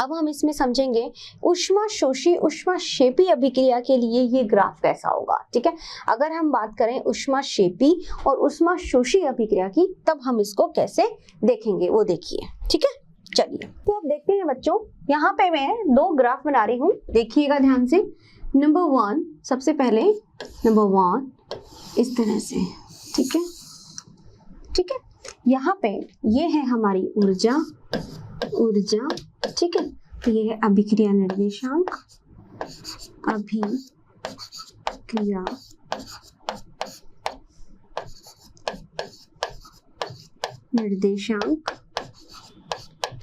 अब हम इसमें समझेंगे ऊष्माशोषी ऊष्माक्षेपी अभिक्रिया के लिए ये ग्राफ कैसा होगा। ठीक है, अगर हम बात करें ऊष्माक्षेपी और ऊष्माशोषी अभिक्रिया की, तब हम इसको कैसे देखेंगे वो देखिए। ठीक है, चलिए तो अब देखते हैं बच्चों, यहाँ पे मैं दो ग्राफ बना रही हूँ, देखिएगा ध्यान से। नंबर 1, सबसे पहले नंबर 1 इस तरह से, ठीक है, ठीक है, यहाँ पे ये है हमारी ऊर्जा, ऊर्जा, ठीक है, तो ये है अभिक्रिया निर्देशांक, अभिक्रिया निर्देशांक,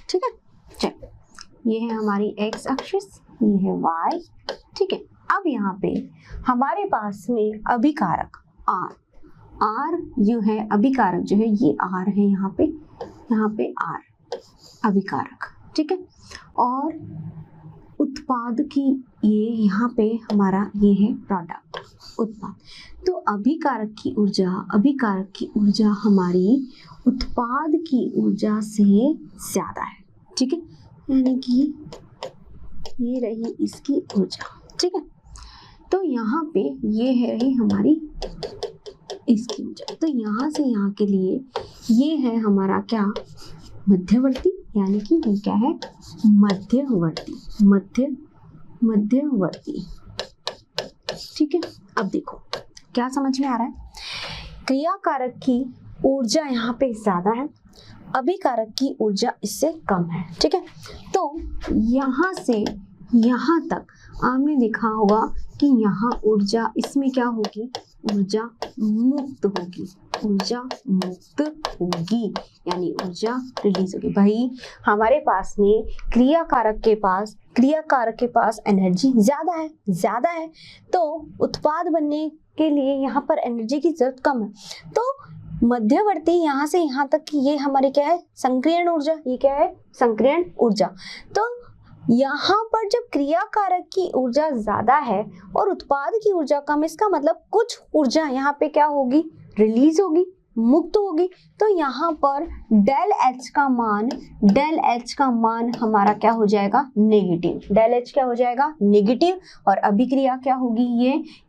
ठीक है। चलो ये है हमारी x एक्सिस, ये है y, ठीक है। अब यहाँ पे हमारे पास में अभिकारक R जो है, अभिकारक जो है ये R है, यहाँ पे R अभिकारक, ठीक है। और उत्पाद की ये यहाँ पे हमारा ये है प्रोडक्ट, उत्पाद। तो अभिकारक की ऊर्जा हमारी उत्पाद की ऊर्जा से ज्यादा है, ठीक है, यानी कि ये रही इसकी ऊर्जा, ठीक है। तो यहाँ पे ये है रही हमारी इसकी ऊर्जा, तो यहाँ से यहाँ के लिए ये है हमारा क्या, मध्यवर्ती, यानी कि ये क्या है, मध्यवर्ती, मध्यवर्ती, ठीक है। अब देखो क्या समझ में आ रहा है, क्रियाकारक की ऊर्जा यहाँ पे ज्यादा है, अभिकारक की ऊर्जा इससे कम है, ठीक है। तो यहाँ से यहाँ तक आपने देखा होगा कि यहाँ ऊर्जा इसमें क्या होगी, ऊर्जा मुक्त होगी, ऊर्जा मुक्त होगी, यानी ऊर्जा रिलीज होगी। भाई हमारे पास में क्रियाकारक के पास एनर्जी ज्यादा है, तो उत्पाद बनने के लिए यहाँ पर एनर्जी की जरूरत कम है। तो मध्यवर्ती यहाँ से यहाँ तक की ये हमारी क्या है, संक्रियण ऊर्जा, ये क्या है, संक्रियण ऊर्जा। तो यहाँ पर जब क्रियाकारक की ऊर्जा ज्यादा है और उत्पाद की ऊर्जा कम, इसका मतलब कुछ ऊर्जा यहाँ पे क्या होगी, रिलीज होगी, मुक्त होगी। तो यहाँ पर डेल एच का मान हमारा क्या हो जाएगा, नेगेटिव। डेल एच क्या हो जाएगा, नेगेटिव। और अभिक्रिया क्या होगी,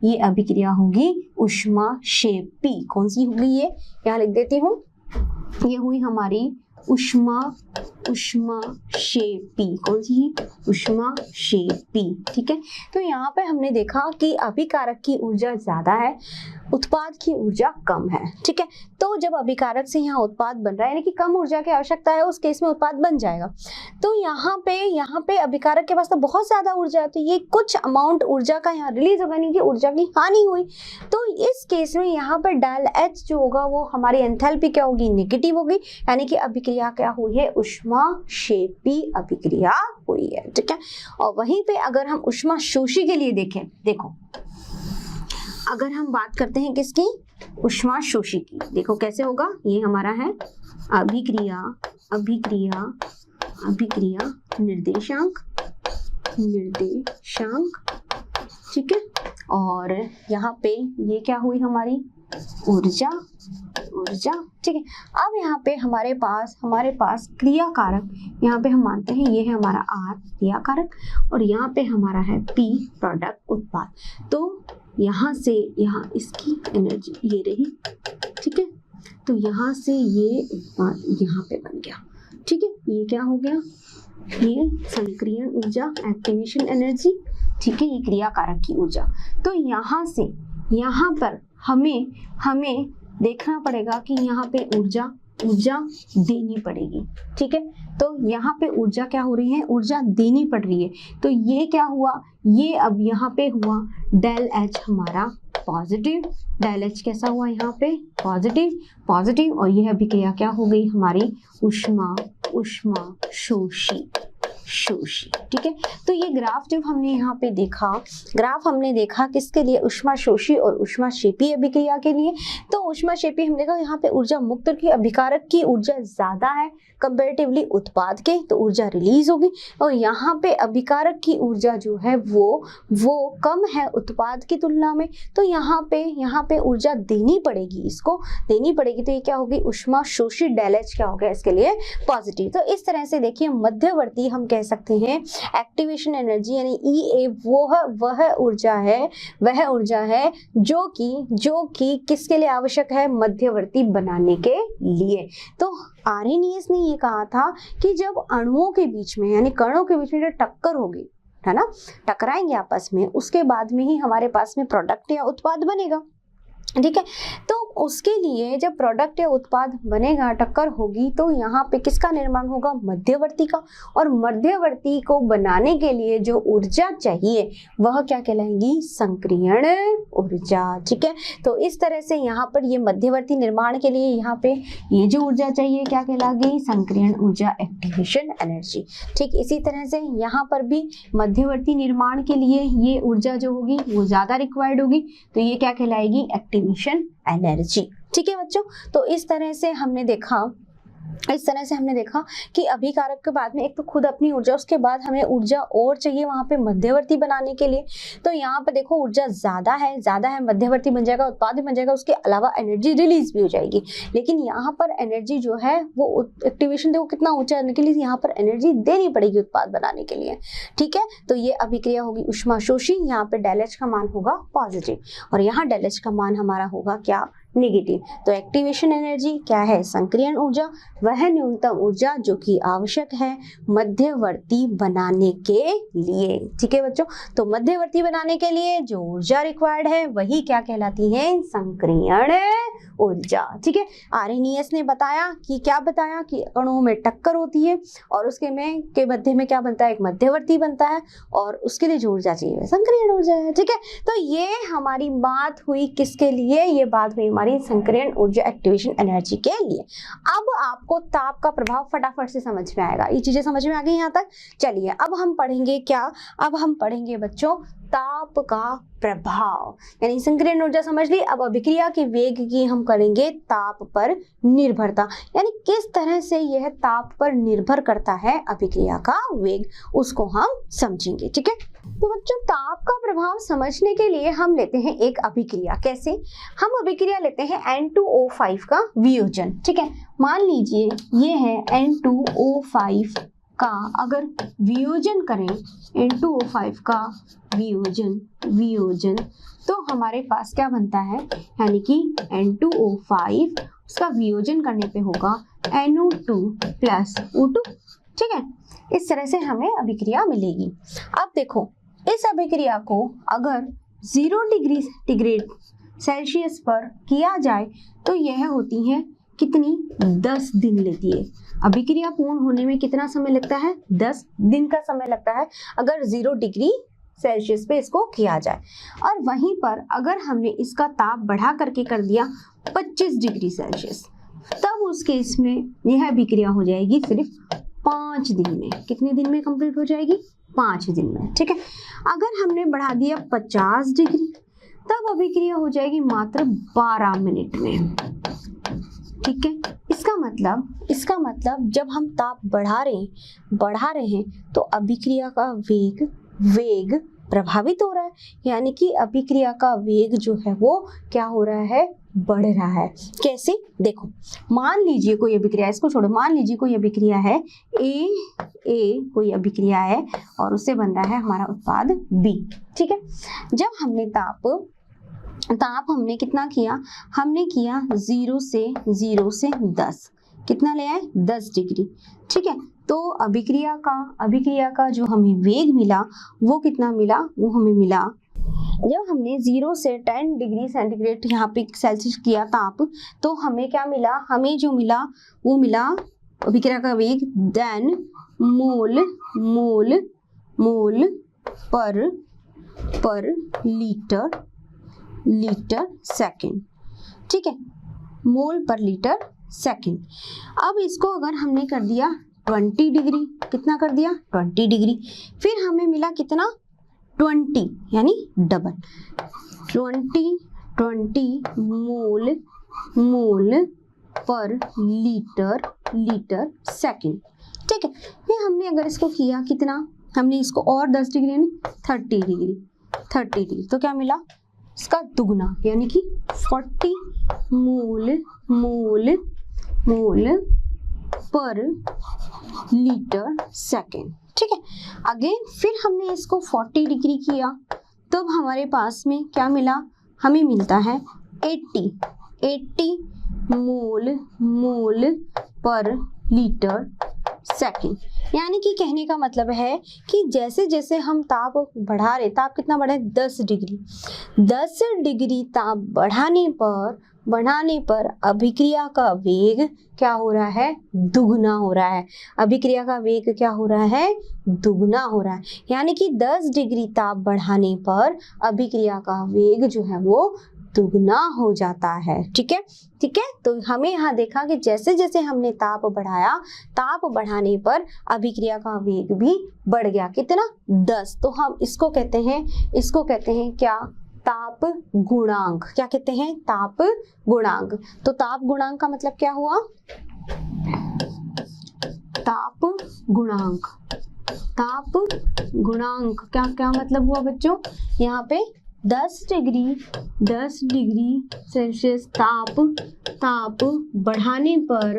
ये अभिक्रिया होगी ऊष्माक्षेपी। कौन सी होगी ये, यहाँ लिख देती हूँ, ये हुई हमारी ऊष्माक्षेपी। कौन सी, ऊष्माक्षेपी, ठीक है। तो यहाँ पे हमने देखा कि अभिकारक की ऊर्जा ज्यादा है, उत्पाद की ऊर्जा कम है, ठीक है। तो जब अभिकारक से यहाँ उत्पाद बन रहा है, यानी कि कम ऊर्जा की आवश्यकता है, उस केस में उत्पाद बन जाएगा। तो यहाँ पे अभिकारक के पास तो बहुत ज्यादा ऊर्जा है, तो ये कुछ अमाउंट ऊर्जा का यहाँ रिलीज होगा, नहीं कि ऊर्जा की हानि हुई। तो इस केस में यहाँ पर डेल एच जो होगा वो हमारी एंथैल्पी क्या होगी, नेगेटिव होगी, यानी कि अभिक्रिया क्या हुई है, ऊष्माक्षेपी अभिक्रिया हुई है, ठीक है। और वहीं पे अगर हम ऊष्माशोषी के लिए देखें, देखो अगर हम बात करते हैं किसकी, ऊष्माशोषी की, देखो कैसे होगा, ये हमारा है अभिक्रिया निर्देशांक, ठीक है। और यहाँ पे ये क्या हुई हमारी ऊर्जा, ठीक है। अब यहाँ पे हमारे पास क्रियाकारक, यहाँ पे हम मानते हैं ये है हमारा R क्रियाकारक, और यहाँ पे हमारा है P प्रोडक्ट, उत्पाद। तो यहाँ से यहाँ इसकी एनर्जी ये रही, ठीक है। तो यहाँ से ये उत्पाद यहाँ पे बन गया, ठीक है। ये क्या हो गया, ये संक्रियण ऊर्जा, एक्टिवेशन एनर्जी, ठीक है, ये क्रियाकारक की ऊर्जा। तो यहाँ से यहाँ पर हमें देखना पड़ेगा कि यहाँ पे ऊर्जा देनी पड़ेगी, ठीक है। तो यहाँ पे ऊर्जा क्या हो रही है, ऊर्जा देनी पड़ रही है। तो ये क्या हुआ, ये अब यहाँ पे हुआ डेल एच हमारा पॉजिटिव, डेल एच कैसा हुआ यहाँ पे, पॉजिटिव। और यह अभिक्रिया क्या हो गई हमारी, ऊष्माशोषी, ठीक है। तो ये ग्राफ जब हमने यहाँ पे देखा, हमने देखा किसके लिए, ऊष्माशोषी और ऊष्माक्षेपी अभिक्रिया के लिए। तो ऊष्माक्षेपी हमने देखा यहाँ पे ऊर्जा मुक्त की, अभिकारक की ऊर्जा ज्यादा है कंपैरेटिवली उत्पाद के, तो ऊर्जा रिलीज होगी। और यहाँ पे अभिकारक की ऊर्जा जो है वो कम है उत्पाद की तुलना में, तो यहाँ पे ऊर्जा देनी पड़ेगी, तो ये क्या होगी, ऊष्माशोषी, डेल एच क्या हो गया इसके लिए, पॉजिटिव। तो इस तरह से देखिए मध्यवर्ती हम कह सकते हैं एक्टिवेशन एनर्जी यानी EA वह ऊर्जा है जो कि किसके लिए आवश्यक है, मध्यवर्ती बनाने के लिए। तो आर्हेनियस ने ये कहा था कि जब अणुओं के बीच में यानी कणों के बीच में जो टक्कर होगी, है ना, टकराएंगे आपस में, उसके बाद में ही हमारे पास में प्रोडक्ट या उत्पाद बनेगा। ठीक है, तो उसके लिए जब प्रोडक्ट या उत्पाद बनेगा, टक्कर होगी, तो यहाँ पे किसका निर्माण होगा, मध्यवर्ती का। और मध्यवर्ती को बनाने के लिए जो ऊर्जा चाहिए वह क्या कहलाएगी, संक्रियण ऊर्जा। ठीक है, तो इस तरह से यहाँ पर ये मध्यवर्ती निर्माण के लिए यहाँ पे ये जो ऊर्जा चाहिए क्या कहलाएगी, संक्रियण ऊर्जा, एक्टिवेशन एनर्जी। ठीक, इसी तरह से यहाँ पर भी मध्यवर्ती निर्माण के लिए ये ऊर्जा जो होगी वो ज्यादा रिक्वायर्ड होगी, तो ये क्या कहलाएगी, एक्टिवेशन एनर्जी। ठीक है बच्चों, तो इस तरह से हमने देखा कि अभिकारक के बाद में एक तो खुद अपनी ऊर्जा, उसके बाद हमें ऊर्जा और चाहिए वहां पे मध्यवर्ती बनाने के लिए। तो यहाँ पे देखो ऊर्जा ज्यादा है, मध्यवर्ती बन जाएगा, उत्पाद भी बन जाएगा, उसके अलावा एनर्जी रिलीज भी हो जाएगी। लेकिन यहाँ पर एनर्जी जो है वो एक्टिवेशन देखो कितना ऊंचा करने के लिए यहाँ पर एनर्जी देनी पड़ेगी उत्पाद बनाने के लिए। ठीक है, तो ये अभिक्रिया होगी ऊष्माशोषी। यहाँ पे डेल H का मान होगा पॉजिटिव और यहाँ डेल H का मान हमारा होगा क्या, नेगेटिव। तो एक्टिवेशन एनर्जी क्या है, संक्रियण ऊर्जा, वह न्यूनतम ऊर्जा जो कि आवश्यक है मध्यवर्ती बनाने के लिए। ठीक है बच्चों, तो मध्यवर्ती बनाने के लिए जो ऊर्जा रिक्वायर्ड है वही क्या कहलाती है, संक्रियण ऊर्जा। ठीक है, आर्हेनियस ने बताया कि अणुओं में टक्कर होती है और उसके मध्य में क्या बनता है, एक मध्यवर्ती बनता है और उसके लिए जो ऊर्जा चाहिए संक्रियण ऊर्जा है। ठीक है, तो ये हमारी बात हुई किसके लिए, ये बात हुई हमारी संक्रियण ऊर्जा, एक्टिवेशन एनर्जी के लिए। अब आपको ताप का प्रभाव फटाफट से समझ में आएगा, ये चीजें समझ में आ गई यहाँ तक। चलिए अब हम पढ़ेंगे क्या, अब हम पढ़ेंगे बच्चों ताप का प्रभाव, यानी संक्रियण ऊर्जा समझ ली। अब अभिक्रिया के वेग की हम करेंगे ताप पर निर्भरता, यानी किस तरह से यह ताप पर निर्भर करता है अभिक्रिया का वेग, उसको हम समझेंगे। ठीक है, तो बच्चों ताप का प्रभाव समझने के लिए हम लेते हैं एक अभिक्रिया। कैसे, हम अभिक्रिया लेते हैं N2O5 का वियोजन। ठीक है, मान लीजिए ये है N2O5 का अगर वियोजन करें, N2O5 का वियोजन तो हमारे पास क्या बनता है, यानी कि N2O5 उसका वियोजन करने पे होगा NO2 प्लस O2। ठीक है, इस तरह से हमें अभिक्रिया मिलेगी। अब देखो इस अभिक्रिया को अगर 0 डिग्री सेंटीग्रेड सेल्सियस पर किया जाए तो यह होती है कितनी, 10 दिन लेती है। अभिक्रिया पूर्ण होने में कितना समय लगता है, 10 दिन का समय लगता है अगर 0 डिग्री सेल्सियस पे इसको किया जाए। और वहीं पर अगर हमने इसका ताप बढ़ा करके कर दिया 25 डिग्री सेल्सियस, तब उस केस में यह अभिक्रिया हो जाएगी सिर्फ 5 दिन में। कितने दिन में कंप्लीट हो जाएगी, 5 दिन में। ठीक है, अगर हमने बढ़ा दिया 50 डिग्री तब अभिक्रिया हो जाएगी मात्र 12 मिनट में। ठीक है, इसका मतलब जब हम ताप बढ़ा रहे हैं तो अभिक्रिया का वेग प्रभावित हो रहा है, यानी कि अभिक्रिया का वेग जो है वो क्या हो रहा है, बढ़ रहा है। कैसे, देखो मान लीजिए कोई अभिक्रिया, इसको छोड़ो, मान लीजिए कोई अभिक्रिया है ए कोई अभिक्रिया है और उससे बन रहा है हमारा उत्पाद B। ठीक है, जब हमने ताप हमने कितना किया, हमने किया 0 से 10, कितना ले आए, 10 डिग्री। ठीक है, तो अभिक्रिया का जो हमें वेग मिला वो कितना मिला, वो हमें मिला, जब हमने 0 से 10 डिग्री सेंटीग्रेड यहाँ पे सेल्सियस किया ताप, तो हमें क्या मिला, हमें जो मिला वो मिला अभिक्रिया का वेग देन मोल पर लीटर सेकेंड। ठीक है, मोल पर लीटर सेकेंड। अब इसको अगर हमने कर दिया 20 डिग्री, कितना कर दिया, 20 डिग्री, फिर हमें मिला कितना, 20, यानी डबल, 20 मोल पर लीटर सेकेंड। ठीक है, फिर हमने अगर इसको किया कितना, हमने इसको और 10 डिग्री यानी 30 डिग्री, तो क्या मिला, इसका दुगना यानी कि 40 मोल पर लीटर सेकेंड। ठीक है। अगेन फिर हमने इसको 40 डिग्री किया, तब हमारे पास में क्या मिला, हमें मिलता है 80 मोल पर लीटर सेकंड। यानी कि कहने का मतलब है कि जैसे जैसे हम ताप बढ़ा रहे, ताप कितना बढ़ा है 10 डिग्री ताप बढ़ाने पर अभिक्रिया का वेग क्या हो रहा है, दुगना हो रहा है। अभिक्रिया का वेग क्या हो रहा है, दुगना हो रहा है। यानी कि 10 डिग्री ताप बढ़ाने पर अभिक्रिया का वेग जो है वो दुगना हो जाता है। ठीक है, ठीक है। तो हमें यहाँ देखा कि जैसे जैसे हमने ताप बढ़ाया, ताप बढ़ाने पर अभिक्रिया का वेग भी बढ़ गया। कितना, 10। तो हम इसको कहते हैं क्या, ताप गुणांक। क्या कहते हैं, ताप गुणांक। तो ताप गुणांक का मतलब क्या हुआ, ताप गुणांक। ताप गुणांक क्या क्या मतलब हुआ बच्चों, यहाँ पे 10 डिग्री सेल्सियस ताप बढ़ाने पर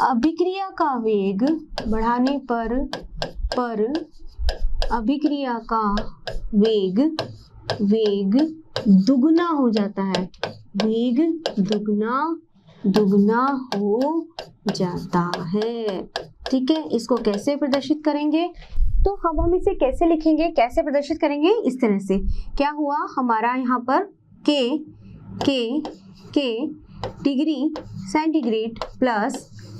अभिक्रिया का वेग अभिक्रिया का वेग दुगना हो जाता है। वेग दुगना हो जाता है। ठीक है, इसको कैसे प्रदर्शित करेंगे, तो अब हम इसे कैसे लिखेंगे, कैसे प्रदर्शित करेंगे, इस तरह से। क्या हुआ हमारा यहाँ पर के डिग्री सेंटीग्रेड प्लस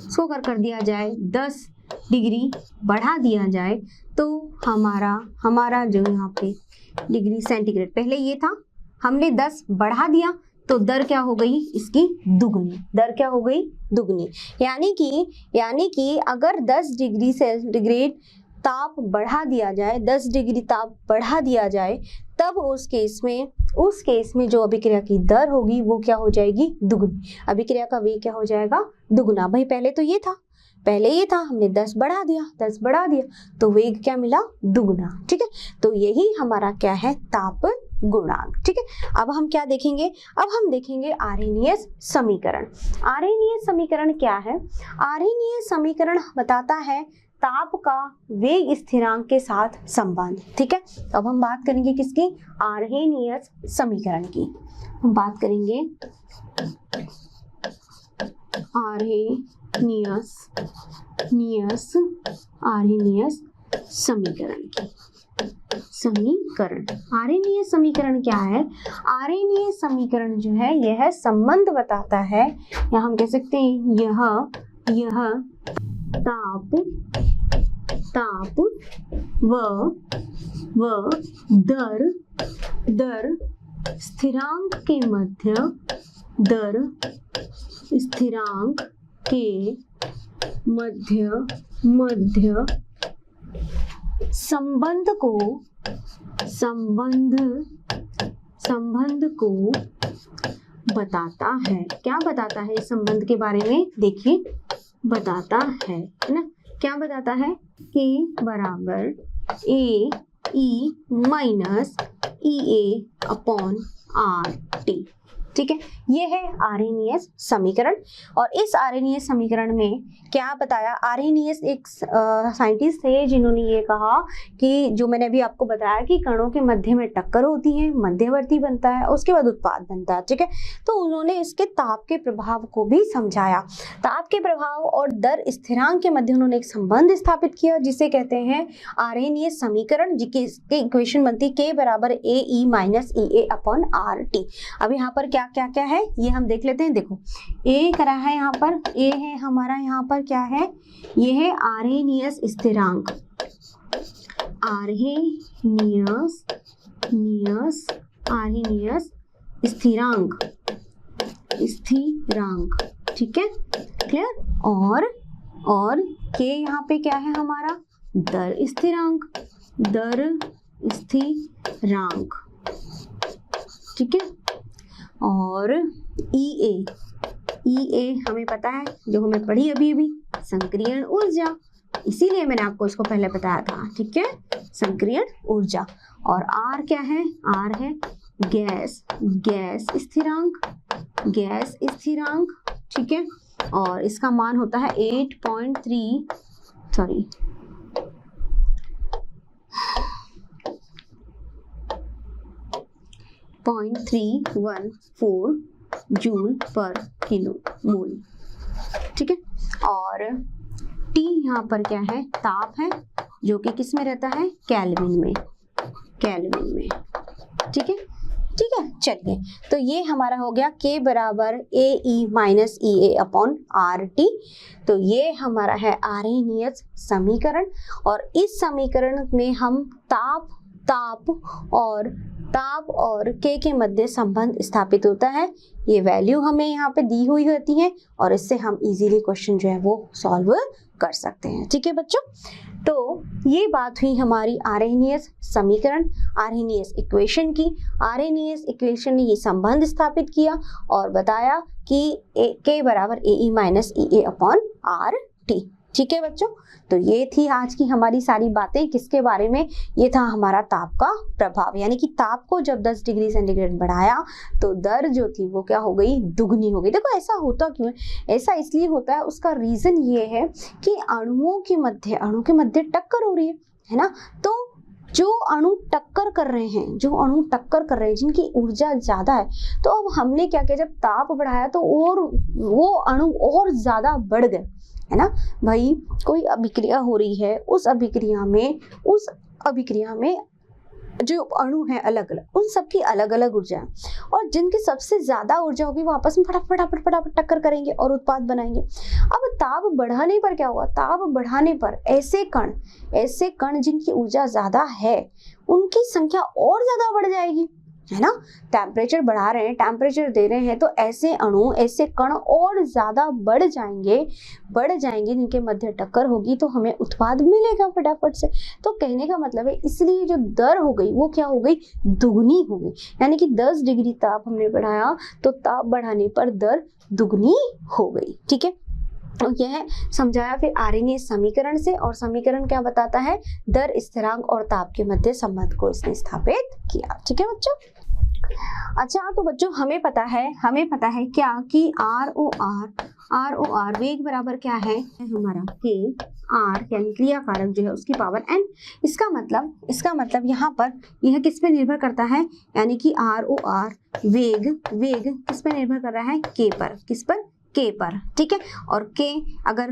इसको कर दिया जाए 10 डिग्री बढ़ा दिया जाए, तो हमारा जो यहाँ पे डिग्री सेंटीग्रेड पहले ये था, हमने 10 बढ़ा दिया तो दर क्या हो गई इसकी, दुगनी। दर क्या हो गई, दुगनी। यानी कि अगर 10 डिग्री सेंटीग्रेड ताप बढ़ा दिया जाए, 10 डिग्री ताप बढ़ा दिया जाए, तब उस केस में जो अभिक्रिया की दर होगी वो क्या हो जाएगी, दुगनी। अभिक्रिया का वेग क्या हो जाएगा, दुगना। भाई पहले तो ये था, हमने 10 बढ़ा दिया तो वेग क्या मिला, दुगना। ठीक है, तो यही हमारा क्या है, ताप गुणांक। ठीक है, अब हम क्या देखेंगे, अब हम देखेंगे आर्हेनियस समीकरण। आर्हेनियस समीकरण क्या है, आर्हेनियस समीकरण बताता है ताप का वेग स्थिरांक के साथ संबंध। ठीक है, अब हम बात करेंगे किसकी, आर्हेनियस समीकरण की। हम बात करेंगे आर्हेनियस समीकरण की। आर्हेनियस समीकरण क्या है, आर्हेनियस समीकरण जो है यह संबंध बताता है, या हम कह सकते हैं यह ताप व दर स्थिरांक के मध्य संबंध को बताता है। क्या बताता है, इस संबंध के बारे में देखिए, बताता है ना, क्या बताता है, K बराबर AE minus EA upon RT। ठीक है, ये है आर्हेनियस समीकरण। और इस आर्हेनियस समीकरण में क्या बताया, आर्हेनियस एक साइंटिस्ट थे जिन्होंने ये कहा कि जो मैंने अभी आपको बताया कि कणों के मध्य में टक्कर होती है, मध्यवर्ती बनता है, उसके बाद उत्पाद बनता है। ठीक है, तो उन्होंने इसके ताप के प्रभाव को भी समझाया। ताप के प्रभाव और दर स्थिरांक के मध्य उन्होंने एक संबंध स्थापित किया जिसे कहते हैं आर्हेनियस समीकरण, जिसकी इक्वेशन बनती है K बराबर AE minus EA upon RT। अब यहाँ पर क्या है ये हम देख लेते हैं। देखो A करा है, यहाँ पर A है हमारा, यहाँ पर क्या है, ये है आर्हेनियस स्थिरांक। आर्हेनियस स्थिरांक। ठीक है, क्लियर। और K यहाँ पे क्या है हमारा, दर स्थिरांक। ठीक है, और EA हमें पता है, जो हमें पढ़ी अभी संक्रियण ऊर्जा, इसीलिए मैंने आपको इसको पहले बताया था। ठीक है, संक्रियण ऊर्जा। और R क्या है, R है गैस स्थिरांक। ठीक है, और इसका मान होता है 0.314 जूल पर किलो मोल। ठीक है, और T यहाँ पर क्या है, ताप है, जो कि किस में रहता है, केल्विन में, केल्विन में। ठीक है, ठीक है, चलिए, तो ये हमारा हो गया K बराबर AE minus EA upon RT। तो ये हमारा है आर्हेनियस समीकरण, और इस समीकरण में हम ताप और K के मध्य संबंध स्थापित होता है। ये वैल्यू हमें यहाँ पे दी हुई होती है, और इससे हम इजीली क्वेश्चन जो है वो सॉल्व कर सकते हैं। ठीक है बच्चों, तो ये बात हुई हमारी आर्हेनियस समीकरण, आर्हेनियस इक्वेशन की। आर्हेनियस इक्वेशन ने ये संबंध स्थापित किया और बताया कि K बराबर AE minus EA upon RT। ठीक है बच्चों, तो ये थी आज की हमारी सारी बातें। किसके बारे में, ये था हमारा ताप का प्रभाव, यानी कि ताप को जब 10 डिग्री सेंटीग्रेड बढ़ाया तो दर जो थी वो क्या हो गई, दुगनी हो गई। देखो ऐसा होता क्यों है, ऐसा इसलिए होता है, उसका रीजन ये है कि अणु के मध्य टक्कर हो रही है ना। तो जो अणु टक्कर कर रहे हैं, जिनकी ऊर्जा ज्यादा है, तो अब हमने क्या किया, जब ताप बढ़ाया तो और वो अणु और ज्यादा बढ़ गए, है ना भाई। कोई अभिक्रिया हो रही है, उस अभिक्रिया में जो अणु है अलग अलग, उन सबकी अलग अलग ऊर्जा है, और जिनकी सबसे ज्यादा ऊर्जा होगी वो आपस में फटाफट टक्कर करेंगे और उत्पाद बनाएंगे। अब ताप बढ़ाने पर क्या हुआ, ताप बढ़ाने पर ऐसे कण जिनकी ऊर्जा ज्यादा है उनकी संख्या और ज्यादा बढ़ जाएगी, है ना। टेम्परेचर बढ़ा रहे हैं, टेम्परेचर दे रहे हैं, तो ऐसे अणु, ऐसे कण और ज्यादा बढ़ जाएंगे, जिनके मध्य टक्कर होगी, तो हमें उत्पाद मिलेगा फटाफट से। तो कहने का मतलब है, इसलिए जो दर हो गई वो क्या हो गई, दुगनी हो गई। यानी कि 10 डिग्री ताप हमने बढ़ाया तो ताप बढ़ाने पर दर दुगनी हो गई। ठीक है, तो यह समझाया फिर आर्हेनियस समीकरण से, और समीकरण क्या बताता है, दर, स्थिरांक और ताप के मध्य संबंध को इसने स्थापित किया। ठीक है बच्चों, अच्छा तो बच्चों हमें पता है क्या कि ROR वेग बराबर क्या है हमारा K R, यानी क्रिया कारक जो है उसकी पावर n। इसका मतलब यहाँ पर यह किस पे निर्भर करता है, यानी कि ROR वेग किस पे निर्भर कर रहा है, K पर, किस पर, K पर। ठीक है, और K अगर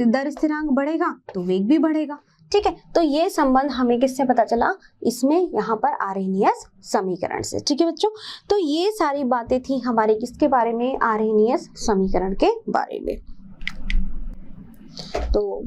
दर स्थिरांक बढ़ेगा तो वेग भी बढ़ेगा। ठीक है, तो ये संबंध हमें किससे पता चला, इसमें यहाँ पर आर्हेनियस समीकरण से। ठीक है बच्चों, तो ये सारी बातें थी हमारे किसके बारे में, आर्हेनियस समीकरण के बारे में। तो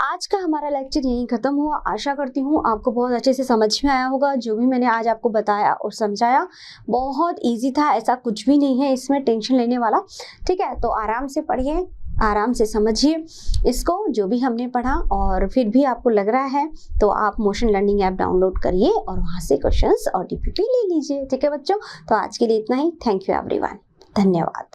आज का हमारा लेक्चर यहीं खत्म हुआ। आशा करती हूँ आपको बहुत अच्छे से समझ में आया होगा। जो भी मैंने आज आपको बताया और समझाया बहुत इजी था, ऐसा कुछ भी नहीं है इसमें टेंशन लेने वाला। ठीक है, तो आराम से पढ़िए, आराम से समझिए इसको, जो भी हमने पढ़ा, और फिर भी आपको लग रहा है तो आप मोशन लर्निंग ऐप डाउनलोड करिए और वहाँ से क्वेश्चंस और DPP ले लीजिए। ठीक है बच्चों, तो आज के लिए इतना ही। थैंक यू एवरीवन, धन्यवाद।